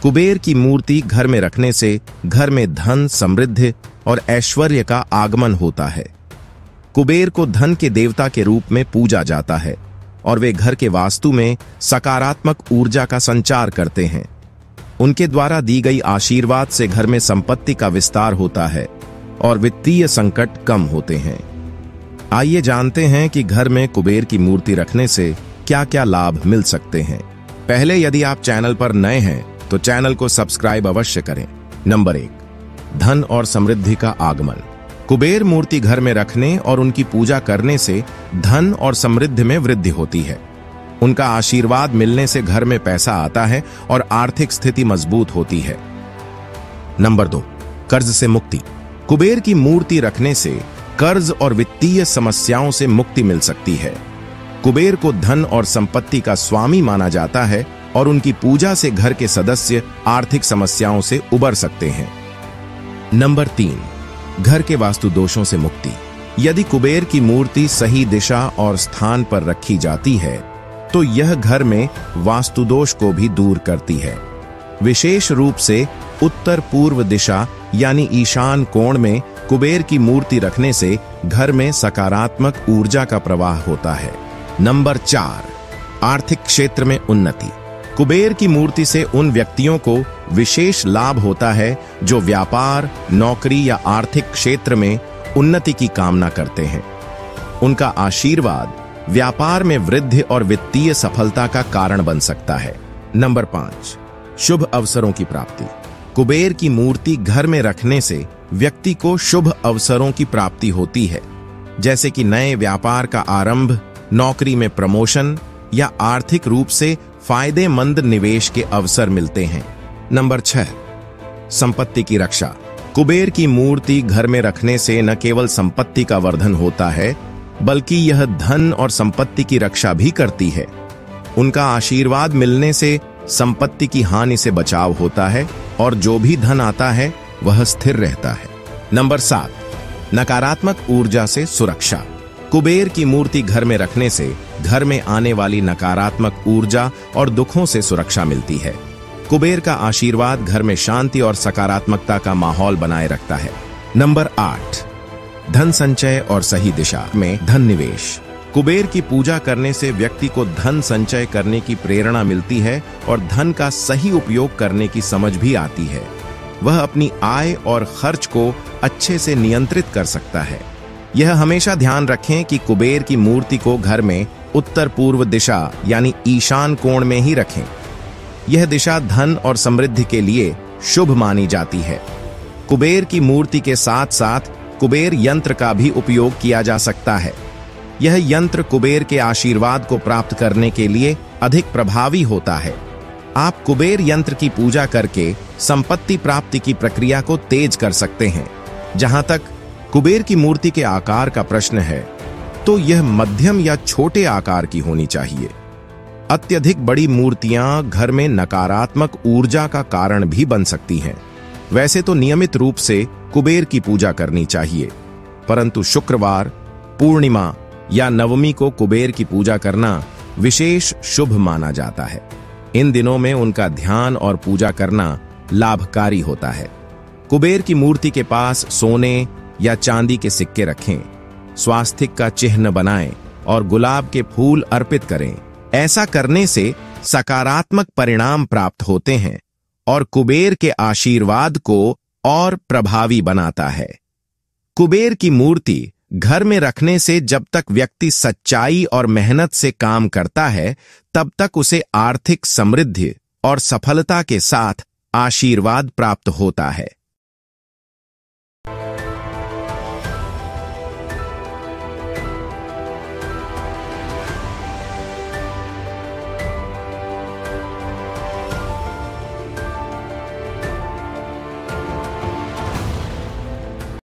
कुबेर की मूर्ति घर में रखने से घर में धन, समृद्धि और ऐश्वर्य का आगमन होता है। कुबेर को धन के देवता के रूप में पूजा जाता है और वे घर के वास्तु में सकारात्मक ऊर्जा का संचार करते हैं। उनके द्वारा दी गई आशीर्वाद से घर में संपत्ति का विस्तार होता है और वित्तीय संकट कम होते हैं। आइए जानते हैं कि घर में कुबेर की मूर्ति रखने से क्या क्या लाभ मिल सकते हैं। पहले, यदि आप चैनल पर नए हैं तो चैनल को सब्सक्राइब अवश्य करें। नंबर 1, धन और समृद्धि का आगमन। कुबेर मूर्ति घर में रखने और उनकी पूजा करने से धन और समृद्धि में वृद्धि होती है। उनका आशीर्वाद मिलने से घर में पैसा आता है और आर्थिक स्थिति मजबूत होती है। नंबर 2, कर्ज से मुक्ति। कुबेर की मूर्ति रखने से कर्ज और वित्तीय समस्याओं से मुक्ति मिल सकती है। कुबेर को धन और संपत्ति का स्वामी माना जाता है और उनकी पूजा से घर के सदस्य आर्थिक समस्याओं से उबर सकते हैं। नंबर 3, घर के वास्तु दोषों से मुक्ति। यदि कुबेर की मूर्ति सही दिशा और स्थान पर रखी जाती है तो यह घर में वास्तु दोष को भी दूर करती है। विशेष रूप से उत्तर पूर्व दिशा यानी ईशान कोण में कुबेर की मूर्ति रखने से घर में सकारात्मक ऊर्जा का प्रवाह होता है। नंबर 4, आर्थिक क्षेत्र में उन्नति। कुबेर की मूर्ति से उन व्यक्तियों को विशेष लाभ होता है जो व्यापार, नौकरी या आर्थिक क्षेत्र में उन्नति की कामना करते हैं। उनका आशीर्वाद व्यापार में वृद्धि और वित्तीय सफलता का कारण बन सकता है। नंबर 5, शुभ अवसरों की प्राप्ति। कुबेर की मूर्ति घर में रखने से व्यक्ति को शुभ अवसरों की प्राप्ति होती है, जैसे कि नए व्यापार का आरंभ, नौकरी में प्रमोशन या आर्थिक रूप से फायदेमंद निवेश के अवसर मिलते हैं। नंबर 6, संपत्ति की रक्षा। कुबेर की मूर्ति घर में रखने से न केवल संपत्ति का वर्धन होता है, बल्कि यह धन और संपत्ति की रक्षा भी करती है। उनका आशीर्वाद मिलने से संपत्ति की हानि से बचाव होता है और जो भी धन आता है वह स्थिर रहता है। नंबर 7, नकारात्मक ऊर्जा से सुरक्षा। कुबेर की मूर्ति घर में रखने से घर में आने वाली नकारात्मक ऊर्जा और दुखों से सुरक्षा मिलती है। कुबेर का आशीर्वाद घर में शांति और सकारात्मकता का माहौल बनाए रखता है। नंबर 8, धन संचय और सही दिशा में धन निवेश। कुबेर की पूजा करने से व्यक्ति को धन संचय करने की प्रेरणा मिलती है और धन का सही उपयोग करने की समझ भी आती है। वह अपनी आय और खर्च को अच्छे से नियंत्रित कर सकता है। यह हमेशा ध्यान रखें कि कुबेर की मूर्ति को घर में उत्तर पूर्व दिशा यानी ईशान कोण में ही रखें। यह दिशा धन और समृद्धि के लिए शुभ मानी जाती है। कुबेर की मूर्ति के साथ साथ कुबेर यंत्र का भी उपयोग किया जा सकता है। यह यंत्र कुबेर के आशीर्वाद को प्राप्त करने के लिए अधिक प्रभावी होता है। आप कुबेर यंत्र की पूजा करके संपत्ति प्राप्ति की प्रक्रिया को तेज कर सकते हैं। जहां तक कुबेर की मूर्ति के आकार का प्रश्न है, तो यह मध्यम या छोटे आकार की होनी चाहिए। अत्यधिक बड़ी मूर्तियां घर में नकारात्मक ऊर्जा का कारण भी बन सकती हैं। वैसे तो नियमित रूप से कुबेर की पूजा करनी चाहिए, परंतु शुक्रवार, पूर्णिमा या नवमी को कुबेर की पूजा करना विशेष शुभ माना जाता है। इन दिनों में उनका ध्यान और पूजा करना लाभकारी होता है। कुबेर की मूर्ति के पास सोने या चांदी के सिक्के रखें, स्वास्तिक का चिन्ह बनाएं और गुलाब के फूल अर्पित करें। ऐसा करने से सकारात्मक परिणाम प्राप्त होते हैं और कुबेर के आशीर्वाद को और प्रभावी बनाता है। कुबेर की मूर्ति घर में रखने से जब तक व्यक्ति सच्चाई और मेहनत से काम करता है, तब तक उसे आर्थिक समृद्धि और सफलता के साथ आशीर्वाद प्राप्त होता है।